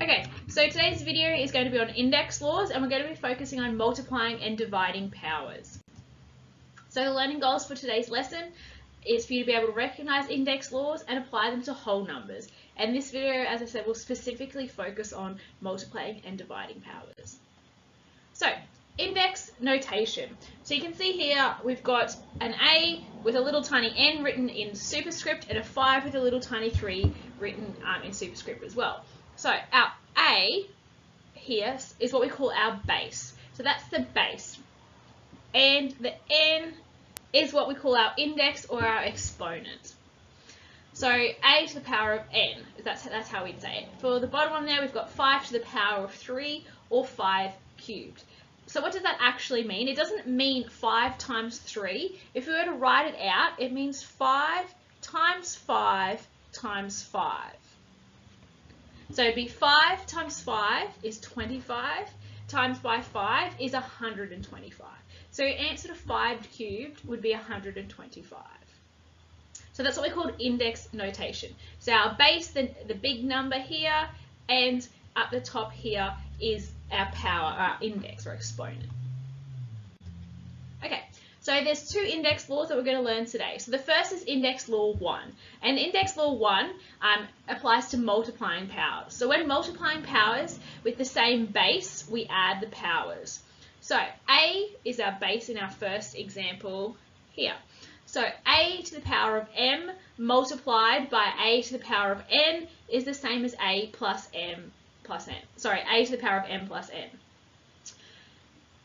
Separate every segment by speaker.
Speaker 1: Okay, so today's video is going to be on index laws, and we're going to be focusing on multiplying and dividing powers. So the learning goals for today's lesson is for you to be able to recognize index laws and apply them to whole numbers. And this video, as I said, will specifically focus on multiplying and dividing powers. So, index notation. So you can see here we've got an A with a little tiny n written in superscript and a 5 with a little tiny 3 written in superscript as well. So our A here is what we call our base. So that's the base. And the n is what we call our index or our exponent. So A to the power of n, that's how we'd say it. For the bottom one there, we've got 5 to the power of 3 or 5 cubed. So what does that actually mean? It doesn't mean 5 times 3. If we were to write it out, it means 5 times 5 times 5. So it'd be 5 times 5 is 25, times by 5 is 125. So your answer to 5 cubed would be 125. So that's what we call index notation. So our base, the big number here, and up the top here is our power, our index or exponent. Okay, so there's two index laws that we're going to learn today. So the first is index law 1. And index law 1 applies to multiplying powers. So when multiplying powers with the same base, we add the powers. So A is our base in our first example here. So A to the power of m multiplied by A to the power of n is the same as A plus m plus n. Sorry, A to the power of m plus n.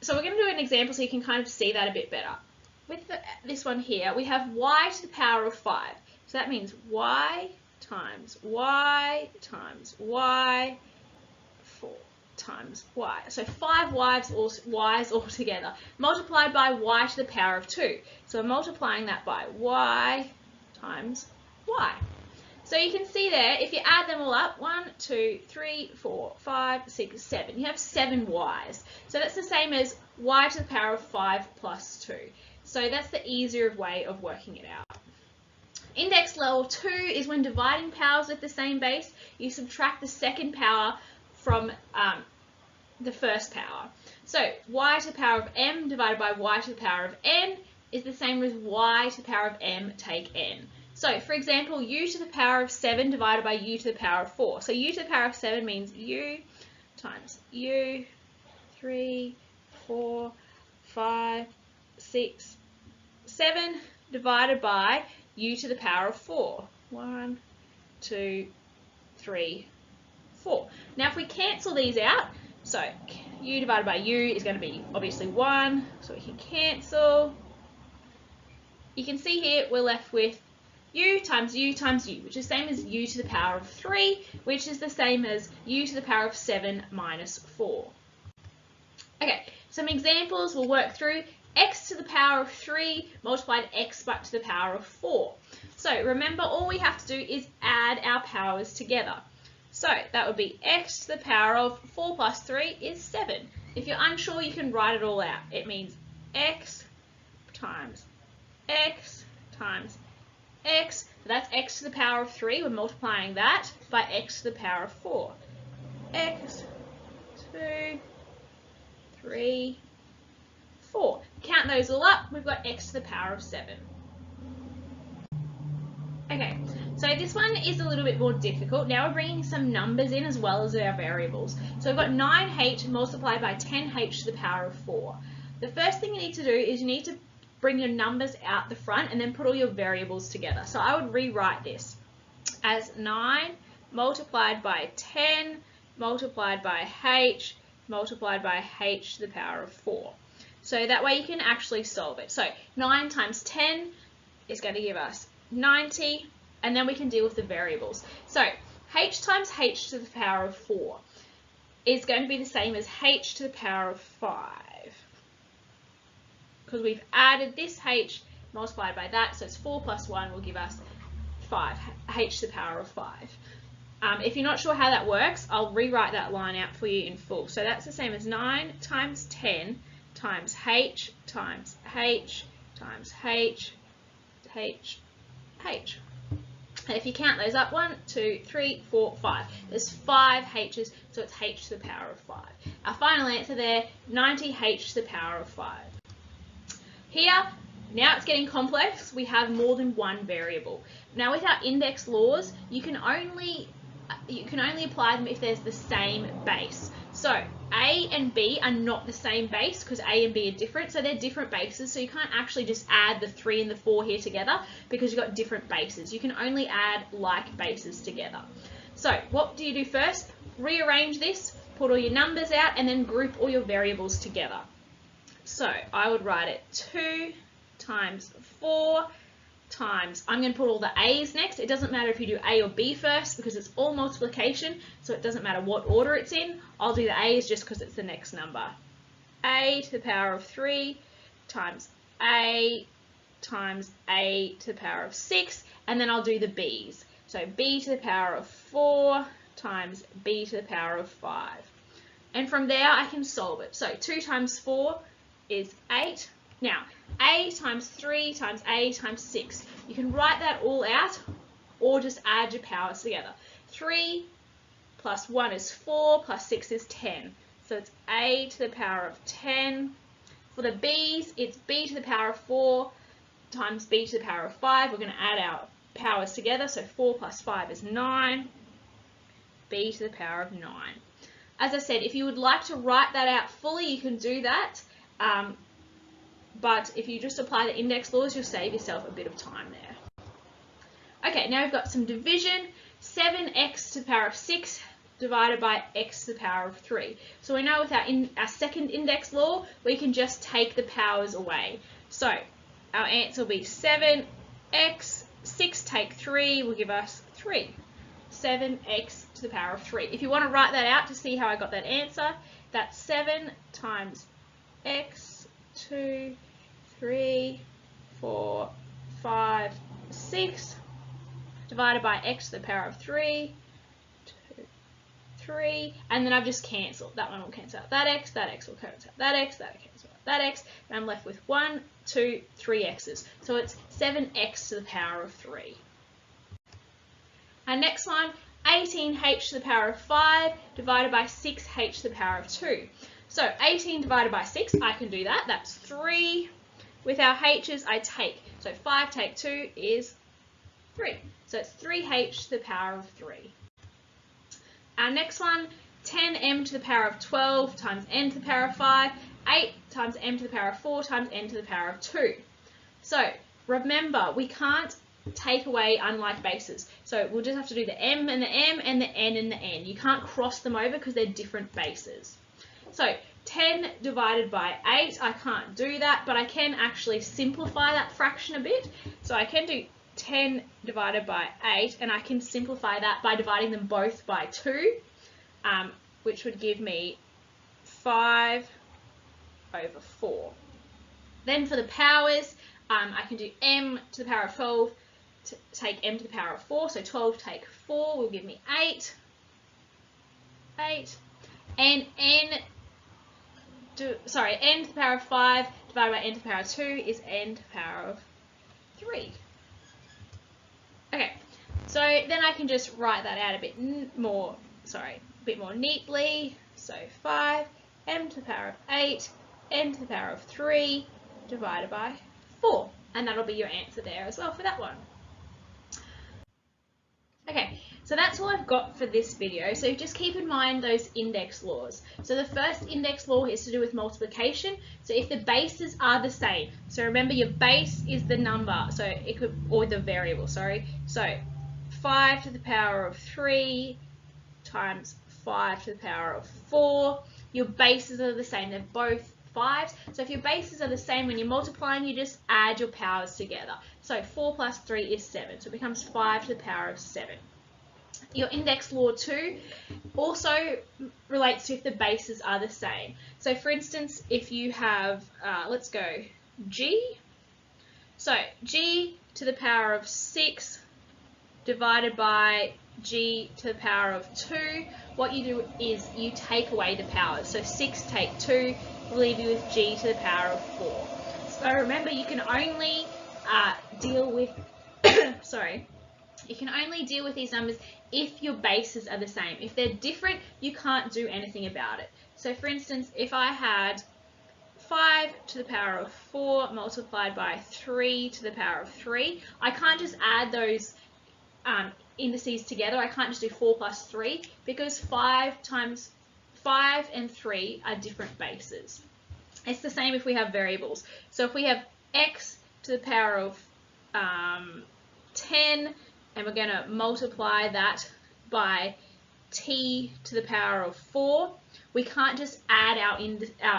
Speaker 1: So we're going to do an example so you can kind of see that a bit better. With this one here, we have y to the power of 5. So that means y times y times y 4 times y. So 5 y's all together, multiplied by y to the power of 2. So we're multiplying that by y times y. So you can see there, if you add them all up, 1, 2, 3, 4, 5, 6, 7. You have 7 y's. So that's the same as y to the power of 5 plus 2. So that's the easier way of working it out. Index level 2 is when dividing powers with the same base, you subtract the second power from the first power. So y to the power of m divided by y to the power of n is the same as y to the power of m take n. So for example, u to the power of 7 divided by u to the power of 4. So u to the power of 7 means u times u, 3, 4, 5, 6, 7 divided by u to the power of 4. 1, 2, 3, 4. Now if we cancel these out, so u divided by u is going to be obviously 1, so we can cancel. You can see here we're left with u times u times u, which is the same as u to the power of 3, which is the same as u to the power of 7 minus 4. Okay, some examples we'll work through. X to the power of 3 multiplied x back to the power of 4. So remember, all we have to do is add our powers together. So that would be x to the power of 4 plus 3 is 7. If you're unsure, you can write it all out. It means x times x times x. So that's x to the power of 3. We're multiplying that by x to the power of 4. X, 2, 3, 4. Count those all up, we've got x to the power of 7. Okay, so this one is a little bit more difficult. Now we're bringing some numbers in as well as our variables. So we've got 9h multiplied by 10h to the power of 4. The first thing you need to do is you need to bring your numbers out the front and then put all your variables together. So I would rewrite this as 9 multiplied by 10 multiplied by h multiplied by h to the power of 4. So that way you can actually solve it. So 9 times 10 is going to give us 90, and then we can deal with the variables. So h times h to the power of 4 is going to be the same as h to the power of 5. Because we've added this h multiplied by that, so it's 4 plus 1 will give us 5, h to the power of 5. If you're not sure how that works, I'll rewrite that line out for you in full. So that's the same as 9 times 10 times h times h times h, h, h. And if you count those up, 1, 2, 3, 4, 5. There's 5 h's, so it's h to the power of 5. Our final answer there, 90 h to the power of 5. Here, now it's getting complex. We have more than one variable. Now with our index laws, you can only apply them if there's the same base. So A and B are not the same base because A and B are different, so they're different bases, so you can't actually just add the 3 and the 4 here together because you've got different bases. You can only add like bases together. So what do you do first? Rearrange this, put all your numbers out, and then group all your variables together. So I would write it 2 times 4 times, I'm going to put all the A's next. It doesn't matter if you do A or B first because it's all multiplication, so it doesn't matter what order it's in. I'll do the A's just because it's the next number. A to the power of 3 times A times A to the power of 6, and then I'll do the B's. So B to the power of 4 times B to the power of 5. And from there I can solve it. So 2 times 4 is 8. Now, A times 3 times A times 6. You can write that all out or just add your powers together. 3 plus 1 is 4 plus 6 is 10. So it's A to the power of 10. For the B's, it's B to the power of 4 times B to the power of 5. We're going to add our powers together. So 4 plus 5 is 9. B to the power of 9. As I said, if you would like to write that out fully, you can do that. But if you just apply the index laws, you'll save yourself a bit of time there. Okay, now we've got some division. 7x to the power of 6 divided by x to the power of 3. So we know with our second index law, we can just take the powers away. So our answer will be 7x, 6 take 3 will give us 3. 7x to the power of 3. If you want to write that out to see how I got that answer, that's 7 times x, 2, 3, 4, 5, 6 divided by x to the power of 3, 2, 3, and then I've just cancelled. That one will cancel out that x will cancel out that x, that cancel out that x, and I'm left with 1, 2, 3 x's. So it's 7x to the power of 3. Our next one, 18h to the power of 5 divided by 6h to the power of 2. So 18 divided by 6, I can do that. That's 3. With our h's, I take. So 5 take 2 is 3. So it's 3h to the power of 3. Our next one, 10m to the power of 12 times n to the power of 5. 8 times m to the power of 4 times n to the power of 2. So remember, we can't take away unlike bases. So we'll just have to do the m and the m and the n and the n. You can't cross them over because they're different bases. So 10 divided by 8, I can't do that, but I can actually simplify that fraction a bit. So I can do 10 divided by 8, and I can simplify that by dividing them both by 2, which would give me 5 over 4. Then for the powers, I can do m to the power of 12 to take m to the power of 4, so 12 take 4 will give me 8. And n to the power of 5 divided by n to the power of 2 is n to the power of 3. Okay, so then I can just write that out a bit more neatly. So 5 m to the power of 8 n to the power of 3 divided by 4, and that'll be your answer there as well for that one. Okay, so that's all I've got for this video. So just keep in mind those index laws. So the first index law is to do with multiplication. So if the bases are the same, so remember your base is the number, so it could, or the variable, sorry. So 5 to the power of 3 times 5 to the power of 4. Your bases are the same, they're both 5s. So if your bases are the same, when you're multiplying, you just add your powers together. So 4 plus 3 is 7, so it becomes 5 to the power of 7. Your index law 2 also relates to if the bases are the same. So for instance, if you have, let's go g. So g to the power of 6 divided by g to the power of 2, what you do is you take away the powers. So 6 take 2 will leave you with g to the power of 4. So remember, you can only deal with You can only deal with these numbers if your bases are the same. If they're different, you can't do anything about it. So for instance, if I had 5 to the power of 4 multiplied by 3 to the power of 3, I can't just add those indices together. I can't just do 4 plus 3 because 5 times 5 and 3 are different bases. It's the same if we have variables. So if we have x to the power of 10, and we're going to multiply that by t to the power of 4, we can't just add our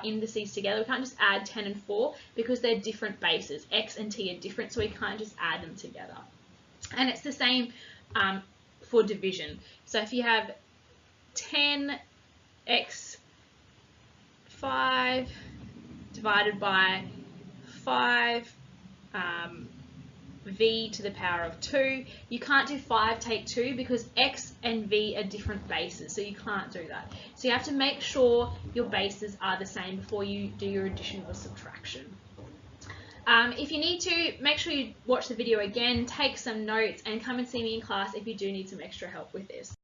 Speaker 1: indices together. We can't just add 10 and 4 because they're different bases. X and t are different, so we can't just add them together. And it's the same for division. So if you have 10x5 divided by 5 v to the power of 2, you can't do 5 take 2 because x and v are different bases, so you can't do that. So you have to make sure your bases are the same before you do your addition or subtraction. If you need to, make sure you watch the video again, take some notes, and come and see me in class if you do need some extra help with this.